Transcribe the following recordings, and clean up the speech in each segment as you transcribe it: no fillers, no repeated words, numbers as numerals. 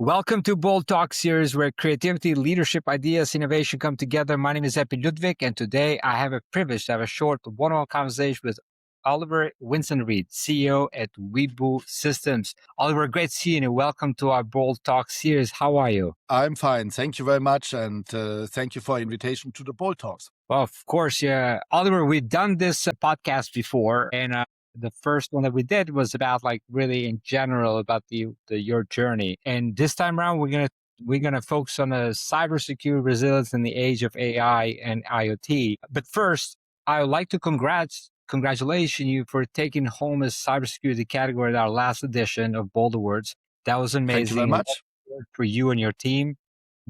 Welcome to Bold Talk series where creativity, leadership, ideas, innovation come together. My name is Epi Ludvik, and today I have a privilege to have a short one-on-one conversation with Oliver Winzenried, CEO at Wibu-Systems. Oliver, great seeing you. Welcome to our Bold Talk series. How are you? I'm fine. Thank you very much. And thank you for the invitation to the Bold Talks. Well, of course, yeah. Oliver, we've done this podcast before, and the first one that we did was about really in general about your journey. And this time around, we're gonna focus on the cybersecurity resilience in the age of AI and IoT. But first, I would like to congratulate you for taking home a cybersecurity category at our last edition of Bold Awards. That was amazing. Thank you very much. For you and your team.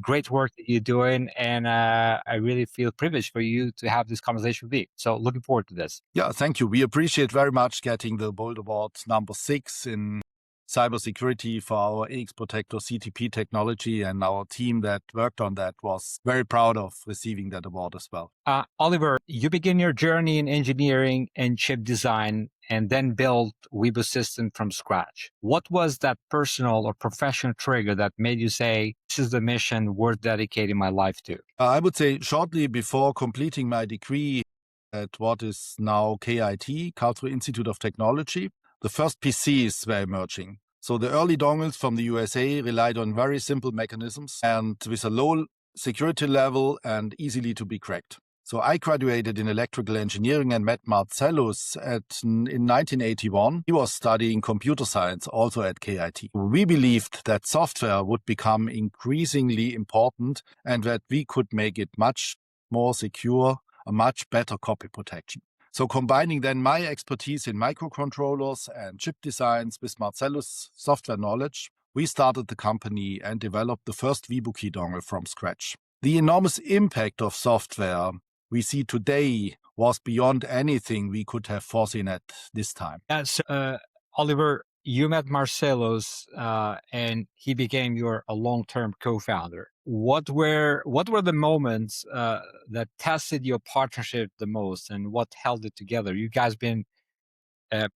Great work that you're doing, and I really feel privileged for you to have this conversation with me. So looking forward to this. Yeah, thank you. We appreciate very much getting the Bold Award number 6 in cybersecurity for our AX Protector CTP technology, and our team that worked on that was very proud of receiving that award as well. Oliver, you begin your journey in engineering and chip design and then built Wibu-Systems from scratch. What was that personal or professional trigger that made you say, this is the mission worth dedicating my life to? I would say shortly before completing my degree at what is now KIT, Karlsruhe Institute of Technology, the first PCs were emerging. So the early dongles from the USA relied on very simple mechanisms and with a low security level and easily to be cracked. So I graduated in electrical engineering and met Marcellus in 1981. He was studying computer science also at KIT. We believed that software would become increasingly important and that we could make it much more secure, a much better copy protection. So combining then my expertise in microcontrollers and chip designs with Marcellus' software knowledge, we started the company and developed the first Wibu-key dongle from scratch. The enormous impact of software we see today was beyond anything we could have foreseen at this time. So, Oliver, you met Marcellus, and he became your long-term co-founder. What were the moments that tested your partnership the most, and what held it together? You guys been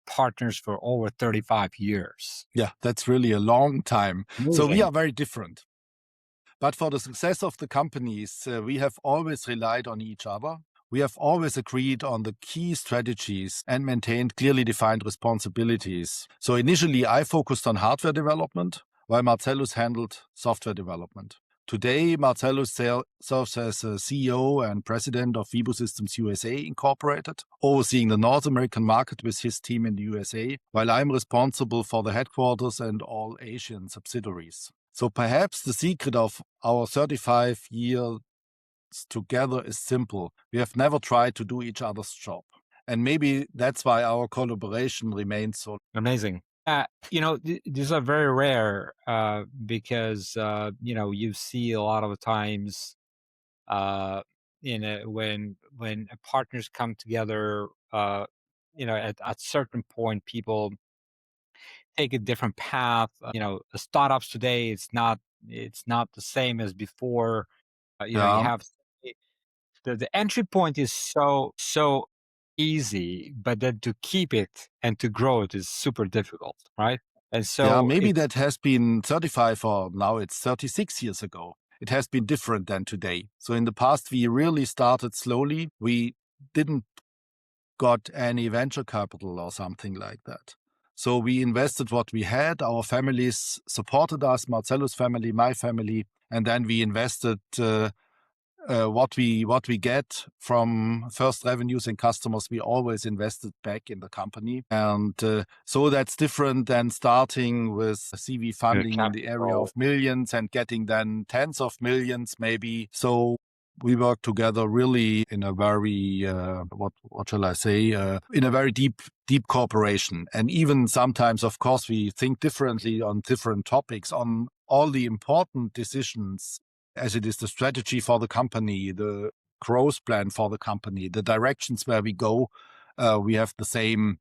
partners for over 35 years. Yeah, that's really a long time. Amazing. So we are very different. But for the success of the companies, we have always relied on each other. We have always agreed on the key strategies and maintained clearly defined responsibilities. So initially, I focused on hardware development, while Marcellus handled software development. Today, Marcellus serves as a CEO and president of Wibu-Systems USA Incorporated, overseeing the North American market with his team in the USA, while I'm responsible for the headquarters and all Asian subsidiaries. So perhaps the secret of our 35 years together is simple. We have never tried to do each other's job. And maybe that's why our collaboration remains so amazing. These are very rare because, you see a lot of times when partners come together, at certain point, people take a different path. The startups today, it's not the same as before. You have the entry point is so easy, but then to keep it and to grow it is super difficult, right? And so maybe that has been 35 or now it's 36 years ago. It has been different than today. So in the past, we really started slowly. We didn't got any venture capital or something like that. So we invested what we had. Our families supported us, Marcellus' family, my family, and then we invested what we get from first revenues and customers. We always invested back in the company, and so that's different than starting with CV funding in the area of millions and getting then tens of millions, maybe. So we work together really in a very, what shall I say, in a very deep cooperation. And even sometimes, of course, we think differently on different topics, on all the important decisions, as it is the strategy for the company, the growth plan for the company, the directions where we go. We have the same,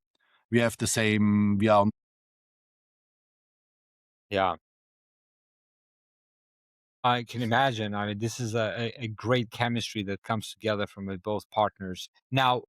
we are. Yeah. I can imagine. I mean, this is a great chemistry that comes together from both partners. Now,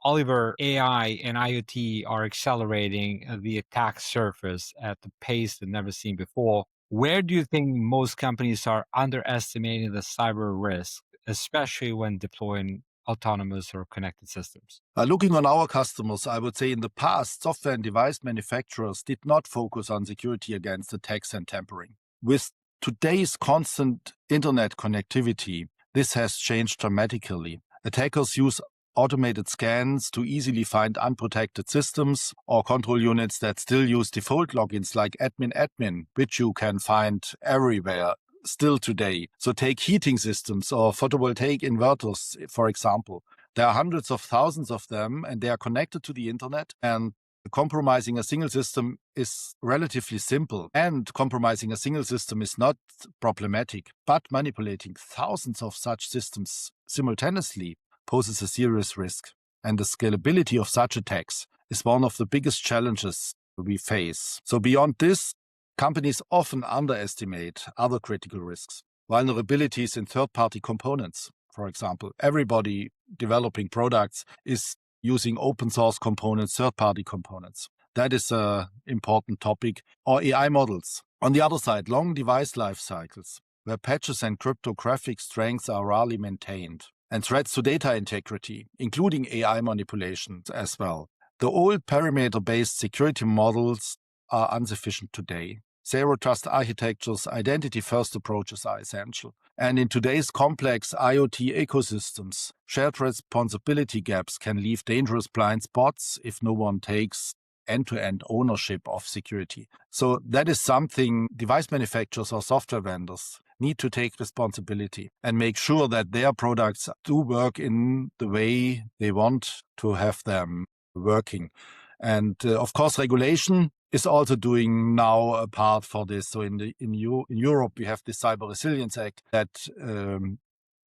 Oliver, AI and IoT are accelerating the attack surface at the pace they've never seen before. Where do you think most companies are underestimating the cyber risk, especially when deploying autonomous or connected systems? Looking on our customers, I would say in the past, software and device manufacturers did not focus on security against attacks and tampering. With today's constant internet connectivity, this has changed dramatically. Attackers use automated scans to easily find unprotected systems or control units that still use default logins like admin, which you can find everywhere still today. So take heating systems or photovoltaic inverters, for example. There are hundreds of thousands of them, and they are connected to the internet. And compromising a single system is relatively simple. And compromising a single system is not problematic. But manipulating thousands of such systems simultaneously poses a serious risk. And the scalability of such attacks is one of the biggest challenges we face. So beyond this, companies often underestimate other critical risks. Vulnerabilities in third-party components, for example. Everybody developing products is using open source components, third-party components. That is an important topic. Or AI models. On the other side, long device life cycles, where patches and cryptographic strengths are rarely maintained. And threats to data integrity, including AI manipulations as well. The old perimeter-based security models are insufficient today. Zero trust architectures, identity-first approaches are essential. And in today's complex IoT ecosystems, shared responsibility gaps can leave dangerous blind spots if no one takes end-to-end ownership of security. So that is something device manufacturers or software vendors need to take responsibility and make sure that their products do work in the way they want to have them working. And of course, regulation is also doing now a part for this. So in Europe, we have the Cyber Resilience Act that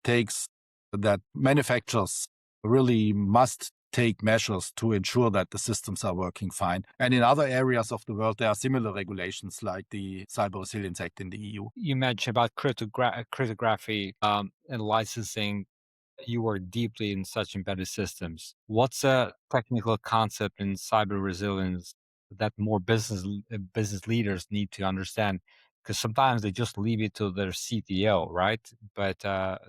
takes that manufacturers really must take measures to ensure that the systems are working fine. And in other areas of the world, there are similar regulations like the Cyber Resilience Act in the EU. You mentioned about cryptography and licensing. You work deeply in such embedded systems. What's a technical concept in cyber resilience that more business leaders need to understand? Because sometimes they just leave it to their CTO, right? But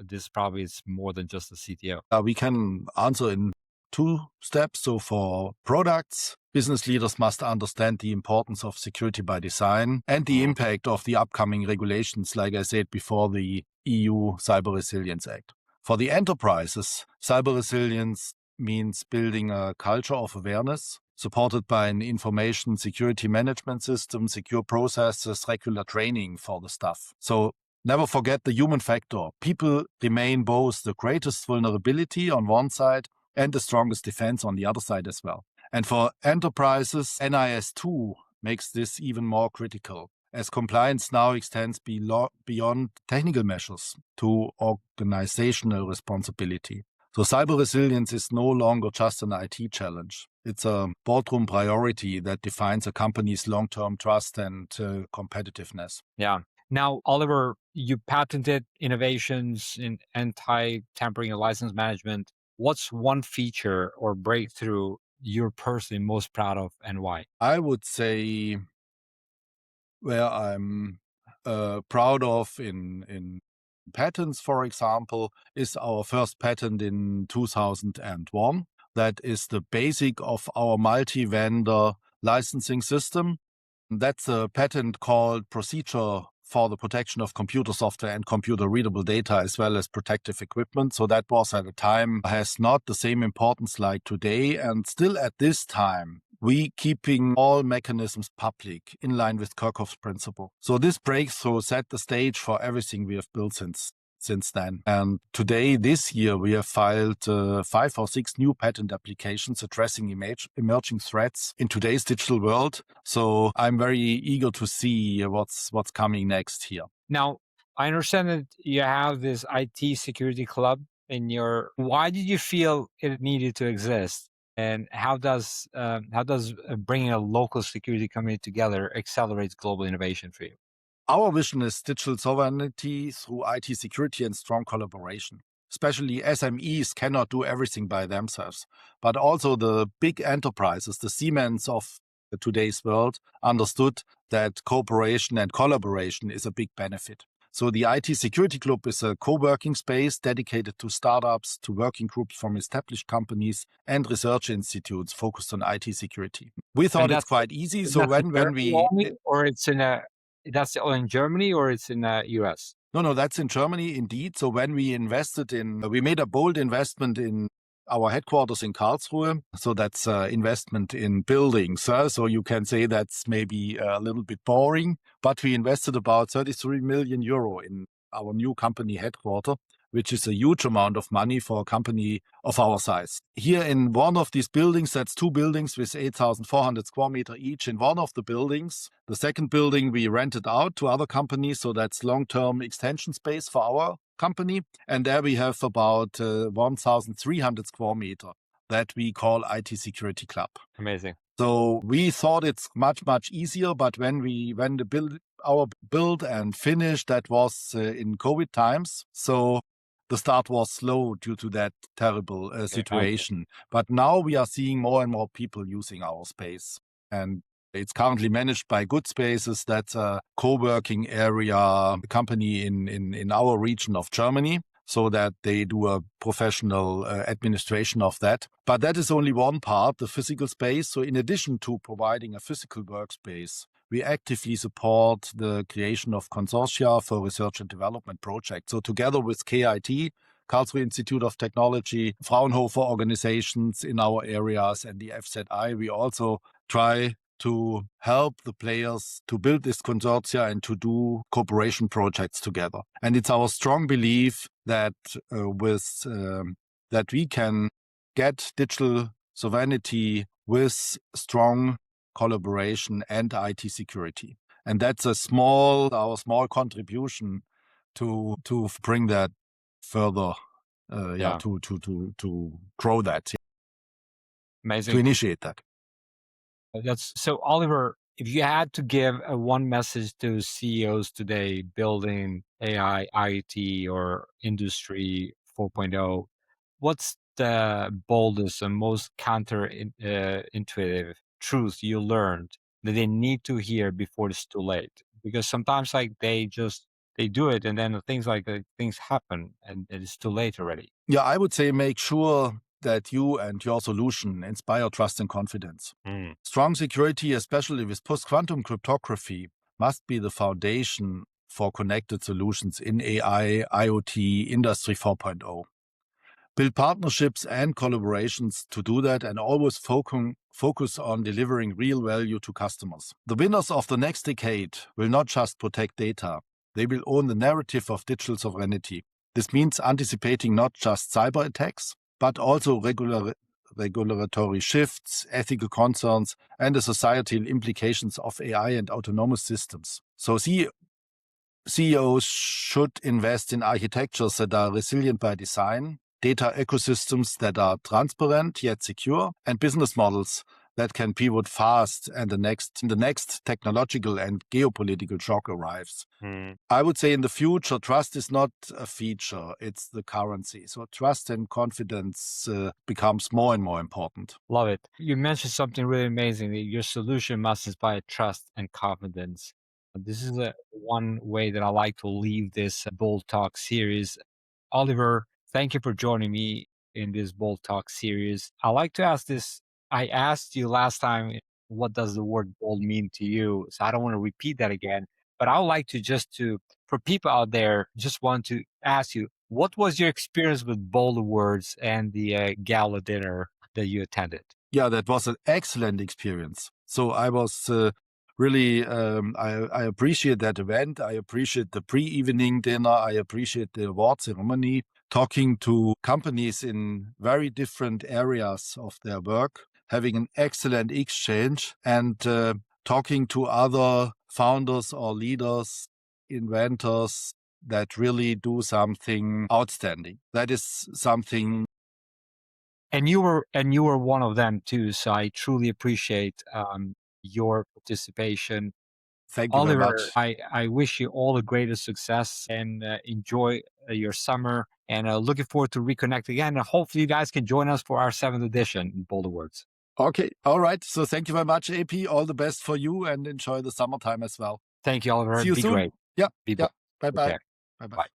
this probably is more than just the CTO. We can answer in 2 steps. So for products, business leaders must understand the importance of security by design and the impact of the upcoming regulations, like I said before, the EU Cyber Resilience Act. For the enterprises, cyber resilience means building a culture of awareness, supported by an information security management system, secure processes, regular training for the staff. So never forget the human factor. People remain both the greatest vulnerability on one side and the strongest defense on the other side as well. And for enterprises, NIS2 makes this even more critical, as compliance now extends beyond technical measures to organizational responsibility. So cyber resilience is no longer just an IT challenge. It's a boardroom priority that defines a company's long-term trust and competitiveness. Yeah. Now, Oliver, you patented innovations in anti-tampering and license management. What's one feature or breakthrough you're personally most proud of, and why? I would say where I'm proud of in patents, for example, is our first patent in 2001. That is the basic of our multi-vendor licensing system. That's a patent called Procedure for the Protection of Computer Software and Computer Readable Data, as well as protective equipment. So that was at a time, has not the same importance like today. And still at this time, we keeping all mechanisms public in line with Kirchhoff's principle. So this breakthrough set the stage for everything we have built since then. And today, this year, we have filed 5 or 6 new patent applications addressing emerging threats in today's digital world. So I'm very eager to see what's coming next here. Now, I understand that you have this IT security club in your. Why did you feel it needed to exist? And how does bringing a local security community together accelerates global innovation for you? Our vision is digital sovereignty through IT security and strong collaboration. Especially SMEs cannot do everything by themselves, but also the big enterprises, the Siemens of today's world understood that cooperation and collaboration is a big benefit. So the IT Security Club is a co-working space dedicated to startups, to working groups from established companies and research institutes focused on IT security. We thought it's quite easy. So That's in when Germany we only, or it's that's all in Germany, or it's in US? No, that's in Germany indeed. So when we we made a bold investment in our headquarters in Karlsruhe. So that's investment in buildings. So you can say that's maybe a little bit boring, but we invested about 33 million euro in our new company headquarters, which is a huge amount of money for a company of our size. Here in one of these buildings, that's two buildings with 8,400 square meters each. In one of the buildings, the second building we rented out to other companies. So that's long-term extension space for our company. And there we have about 1,300 square meters that we call IT Security Club. Amazing. So we thought it's much, much easier. But when our build and finish, that was in COVID times. So the start was slow due to that terrible situation. But now we are seeing more and more people using our space. And it's currently managed by Good Spaces. That's a co-working area company in our region of Germany, so that they do a professional administration of that. But that is only one part, the physical space. So in addition to providing a physical workspace, we actively support the creation of consortia for research and development projects. So together with KIT, Karlsruhe Institute of Technology, Fraunhofer organizations in our areas, and the FZI, we also try to help the players to build this consortia and to do cooperation projects together. And it's our strong belief that that we can get digital sovereignty with strong collaboration and IT security. And that's our small contribution to bring that further, to grow that, Amazing. to initiate that. That's so, Oliver, if you had to give one message to CEOs today building AI, IoT, or Industry 4.0, what's the boldest and most intuitive truth you learned that they need to hear before it's too late? Because sometimes they do it, and then things happen and it's too late already. Yeah, I would say make sure that you and your solution inspire trust and confidence. Strong security, especially with post-quantum cryptography, must be the foundation for connected solutions in AI, IoT, Industry 4.0. Build partnerships and collaborations to do that, and always focus on delivering real value to customers. The winners of the next decade will not just protect data, they will own the narrative of digital sovereignty. This means anticipating not just cyber attacks, but also regulatory shifts, ethical concerns, and the societal implications of AI and autonomous systems. So CEOs should invest in architectures that are resilient by design, data ecosystems that are transparent yet secure, and business models that can pivot fast and the next technological and geopolitical shock arrives. I would say in the future, trust is not a feature, it's the currency. So trust and confidence becomes more and more important. Love it. You mentioned something really amazing, that your solution must inspire trust and confidence. This is one way that I like to leave this Bold Talk series. Oliver, thank you for joining me in this Bold Talk series. I like to ask this. I asked you last time, what does the word bold mean to you? So I don't want to repeat that again, but I would like to, for people out there, just want to ask you, what was your experience with bold words and the gala dinner that you attended? Yeah, that was an excellent experience. So I was really, I appreciate that event. I appreciate the pre-evening dinner. I appreciate the award ceremony, talking to companies in very different areas of their work, having an excellent exchange, and talking to other founders or leaders, inventors that really do something outstanding. That is something. And you were one of them too. So I truly appreciate your participation. Thank you Oliver, very much. I wish you all the greatest success and enjoy your summer. And looking forward to reconnect again. And hopefully you guys can join us for our 7th edition in Boulder Words. Okay. All right. So thank you very much, AP. All the best for you and enjoy the summertime as well. Thank you, Oliver. See you Be soon. great. Yeah. Be Yeah. blessed. Bye bye. Okay. Bye bye. Bye.